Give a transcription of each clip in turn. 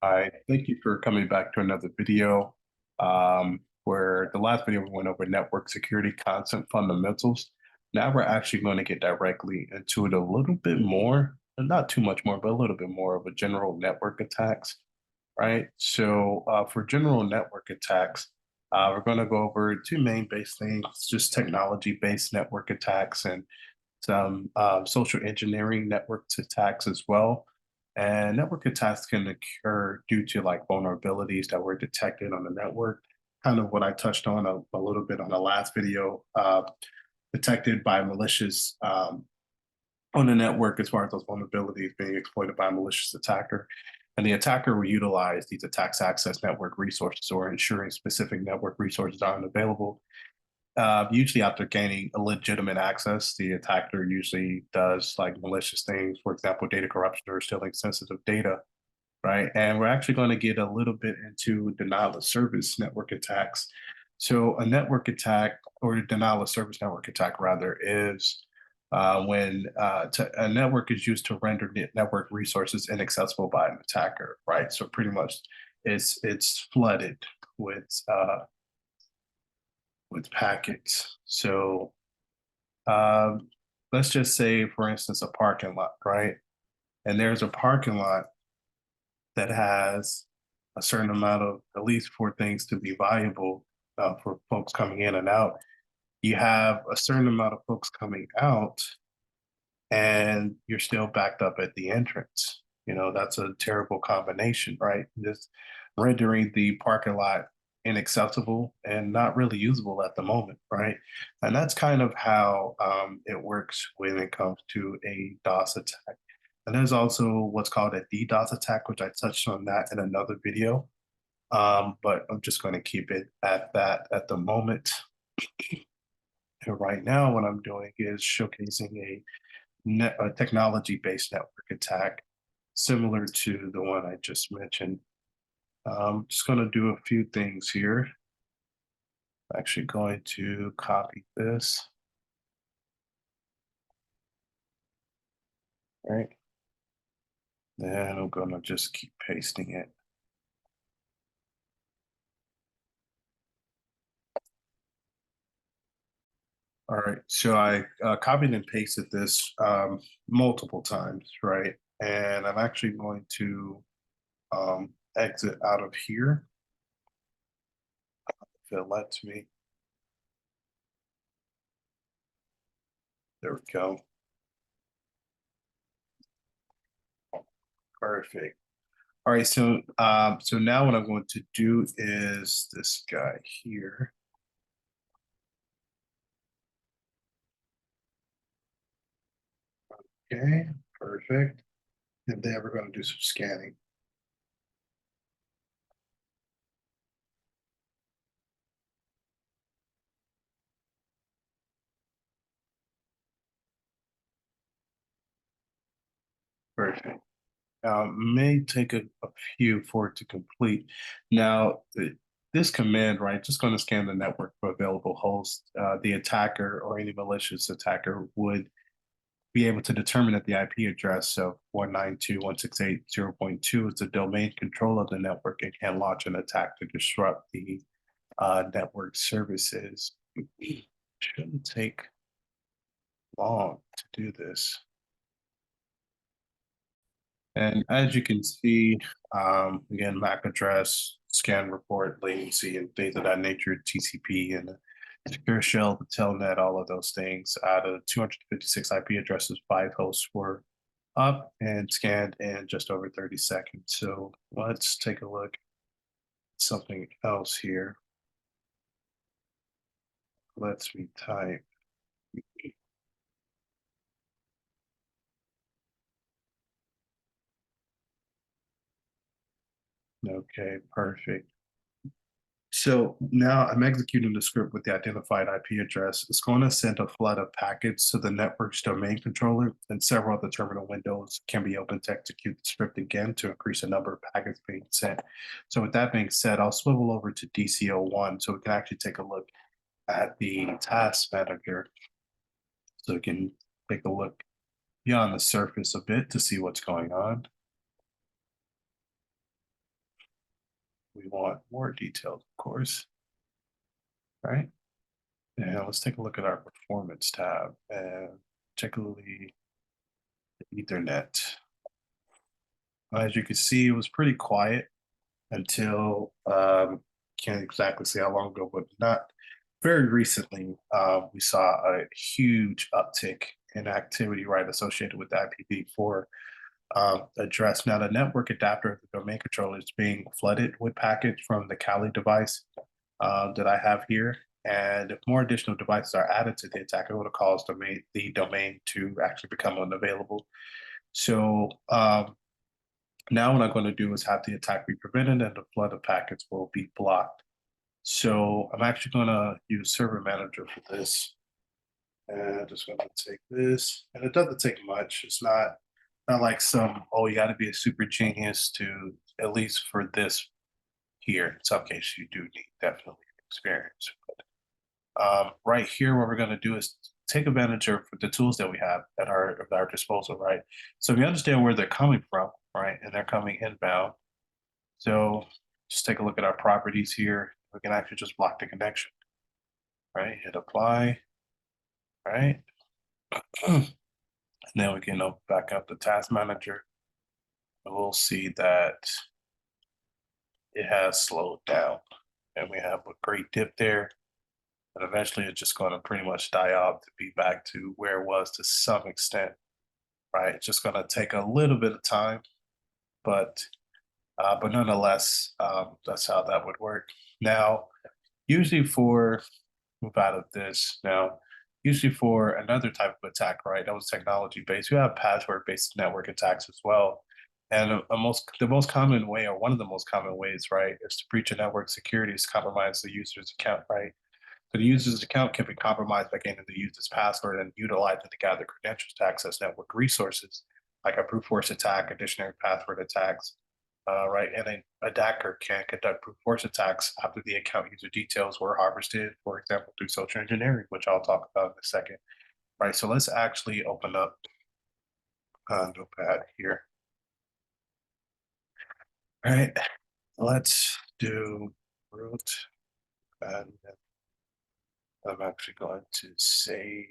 Hi, thank you for coming back to another video. Where the last video we went over network security concept fundamentals. Now we're actually going to get directly into it a little bit more, and not too much more, but a little bit more of a general network attacks, right? So for general network attacks, we're going to go over two main base things, just technology-based network attacks and some social engineering network attacks as well. And network attacks can occur due to like vulnerabilities that were detected on the network. Kind of what I touched on a little bit on the last video, detected by malicious on the network as far as those vulnerabilities being exploited by a malicious attacker. And the attacker will utilize these attacks to access network resources or ensuring specific network resources aren't available. Usually, after gaining a legitimate access, the attacker usually does like malicious things, for example, data corruption or stealing sensitive data, right? And we're actually going to get a little bit into denial of service network attacks. So, a network attack or a denial of service network attack, rather, is when a network is used to render network resources inaccessible by an attacker, right? So, pretty much, it's flooded with uh, with packets. So um, let's just say, for instance, a parking lot, right? And there's a parking lot that has a certain amount of, at least for things to be viable for folks coming in and out. You have a certain amount of folks coming out, and you're still backed up at the entrance. You know, that's a terrible combination, right? Just rendering the parking lot inaccessible and not really usable at the moment, right? And that's kind of how it works when it comes to a DOS attack. And there's also what's called a DDoS attack, which I touched on that in another video. But I'm just going to keep it at that at the moment. And right now, what I'm doing is showcasing a technology-based network attack, similar to the one I just mentioned. I'm just going to do a few things here. I'm actually going to copy this, right? Then I'm going to just keep pasting it. All right, so I copied and pasted this multiple times, right? And I'm actually going to exit out of here if it lets me. There we go. Perfect. All right, so now what I'm going to do is this guy here. Okay, perfect. And then we're going to do some scanning. Perfect. May take a few for it to complete. Now, this command, right, just going to scan the network for available hosts. The attacker or any malicious attacker would be able to determine that the IP address of 192.168.0.2 is the domain control of the network and can launch an attack to disrupt the network services. Shouldn't take long to do this. And as you can see, again, MAC address, scan report, latency, and things of that nature, TCP and secure shell, the telnet, all of those things. Out of 256 IP addresses, 5 hosts were up and scanned in just over 30 seconds. So let's take a look at something else here. Let's retype. Okay, perfect. So now I'm executing the script with the identified IP address. It's going to send a flood of packets to the network's domain controller, and several other terminal windows can be opened to execute the script again to increase the number of packets being sent. So with that being said, I'll swivel over to DCO1 so we can actually take a look at the task manager. So we can take a look beyond the surface a bit to see what's going on. We want more details, of course, right? And let's take a look at our performance tab and particularly the Ethernet. As you can see, it was pretty quiet until can't exactly say how long ago, but not very recently. We saw a huge uptick in activity right associated with the IPv4 address. Now, the network adapter of the domain controller is being flooded with packets from the Kali device that I have here. And if more additional devices are added to the attack, it would cause the domain to actually become unavailable. So now what I'm going to do is have the attack be prevented and the flood of packets will be blocked. So I'm actually going to use Server Manager for this. And I'm just going to take this, and it doesn't take much. It's not like some, oh, you got to be a super genius to, at least for this here. In some cases, you do need definitely experience. Right here, what we're going to do is take advantage of the tools that we have at our disposal, right? So we understand where they're coming from, right? And they're coming inbound. So just take a look at our properties here. We can actually just block the connection, right? Hit apply, right? And then we can open back up the task manager. And we'll see that it has slowed down. And we have a great dip there. And eventually it's just going to pretty much die off to be back to where it was to some extent, right? It's just going to take a little bit of time, but nonetheless, that's how that would work. Now, usually for move out of this now. Usually for another type of attack, right? That was technology based. You have password based network attacks as well. And the most common way, or one of the most common ways, right, is to breach a network security is compromise the user's account, right? So the user's account can be compromised by gaining the user's password and utilizing to gather credentials to access network resources, like a brute force attack, a dictionary password attacks, right? And an attacker can conduct brute force attacks after the account user details were harvested, for example, through social engineering, which I'll talk about in a second, right? So let's actually open up Notepad here, all right? Let's do root, and I'm actually going to save.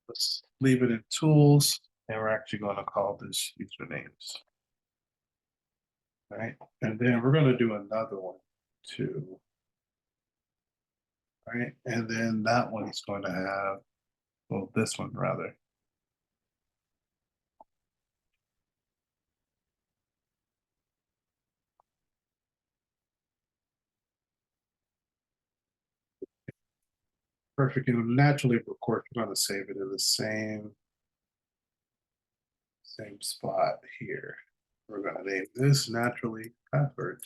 Let's leave it in tools, and we're actually going to call this usernames, right? And then we're going to do another one too, right? And then that one is going to have, well, this one rather. Perfect. And naturally, of course, we're going to save it in the same spot here. We're going to name this naturally password.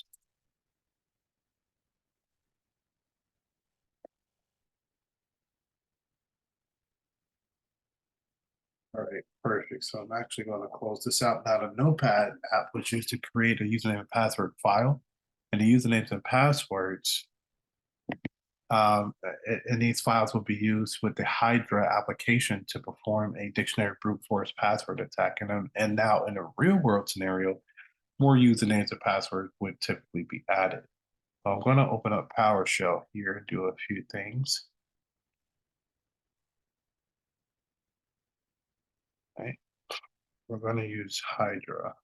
All right, perfect. So I'm actually going to close this out. Now, the Notepad app was used to create a username and password file, and the usernames and passwords and these files will be used with the Hydra application to perform a dictionary brute force password attack. And now in a real world scenario, more usernames and passwords would typically be added. So I'm going to open up PowerShell here and do a few things. Right? We're going to use Hydra.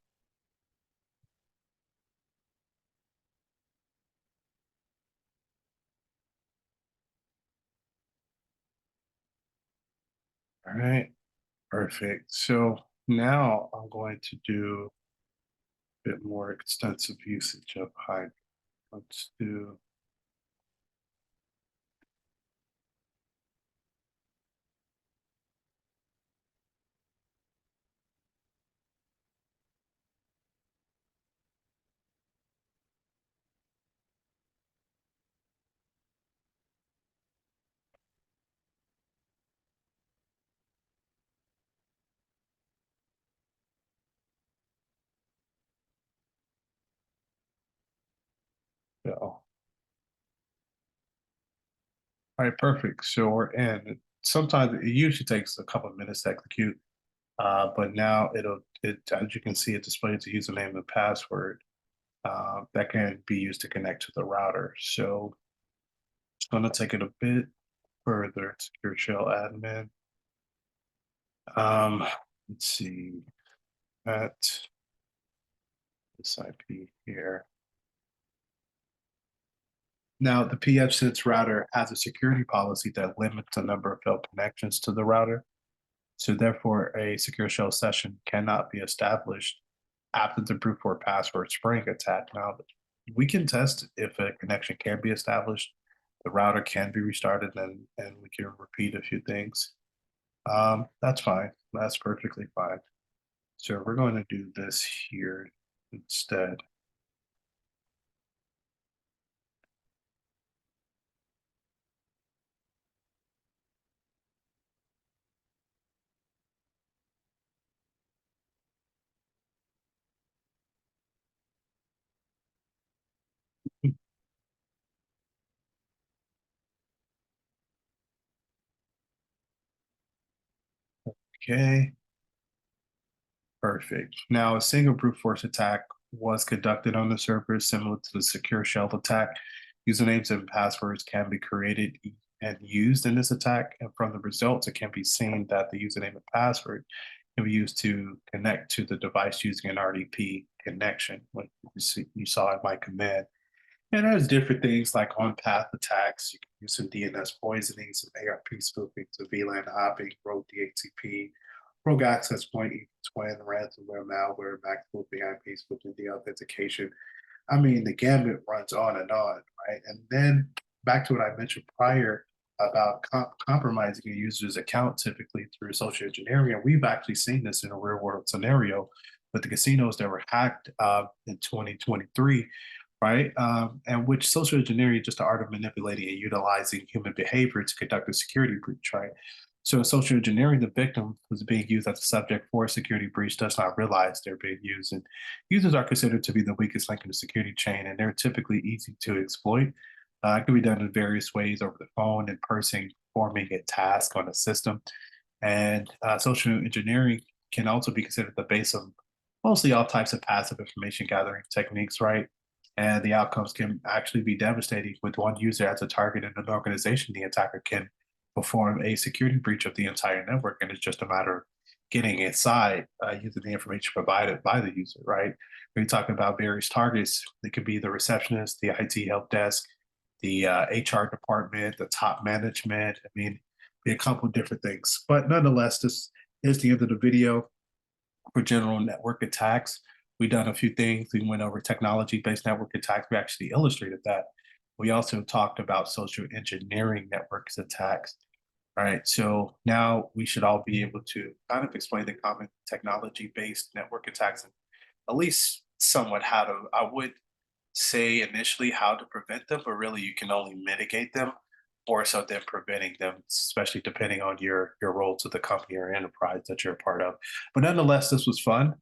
All right, perfect. So now I'm going to do a bit more extensive usage of Hydra. Let's do Shell. All right, perfect. So we're in. Sometimes it usually takes a couple of minutes to execute, but now as you can see, it displays the username and password that can be used to connect to the router. So it's going to take it a bit further. Secure shell admin. Um, let's see at this IP here. Now, the PFSense router has a security policy that limits the number of failed connections to the router. So therefore, a secure shell session cannot be established after the brute force password spring attack. Now, we can test if a connection can be established. The router can be restarted, and we can repeat a few things. That's fine. That's perfectly fine. So we're going to do this here instead. Okay. Perfect. Now, a single brute force attack was conducted on the server similar to the secure shell attack. Usernames and passwords can be created and used in this attack. And from the results, it can be seen that the username and password can be used to connect to the device using an RDP connection, like you saw in my command. And there's different things like on-path attacks. You can use some DNS poisoning, some ARP spoofing, some VLAN hopping, rogue DHCP, rogue access point, twin, ransomware, malware, back spoofing, IP spoofing, deauthentication. I mean, the gambit runs on and on, right? And then back to what I mentioned prior about compromising a user's account typically through social engineering. And we've actually seen this in a real world scenario with the casinos that were hacked in 2023, right? And which social engineering is just the art of manipulating and utilizing human behavior to conduct a security breach, right? So social engineering, the victim who's being used as a subject for a security breach does not realize they're being used. And users are considered to be the weakest link in the security chain, and they're typically easy to exploit. It can be done in various ways over the phone, in person, performing a task on a system. And social engineering can also be considered the base of mostly all types of passive information gathering techniques, right? And the outcomes can actually be devastating. With one user as a target in an organization, the attacker can perform a security breach of the entire network, and it's just a matter of getting inside using the information provided by the user, right? When you talk about various targets, it could be the receptionist, the IT help desk, the HR department, the top management. I mean, be a couple of different things. But nonetheless, this is the end of the video for general network attacks. We've done a few things. We went over technology-based network attacks. We actually illustrated that. We also talked about social engineering networks attacks. All right, so now we should all be able to kind of explain the common technology-based network attacks and at least somewhat how to, I would say initially how to prevent them, but really you can only mitigate them more so than preventing them, especially depending on your role to the company or enterprise that you're a part of. But nonetheless, this was fun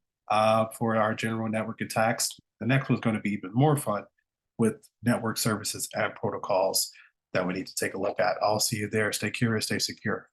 for our general network attacks. The next one's going to be even more fun with network services and protocols that we need to take a look at. I'll see you there. Stay curious, stay secure.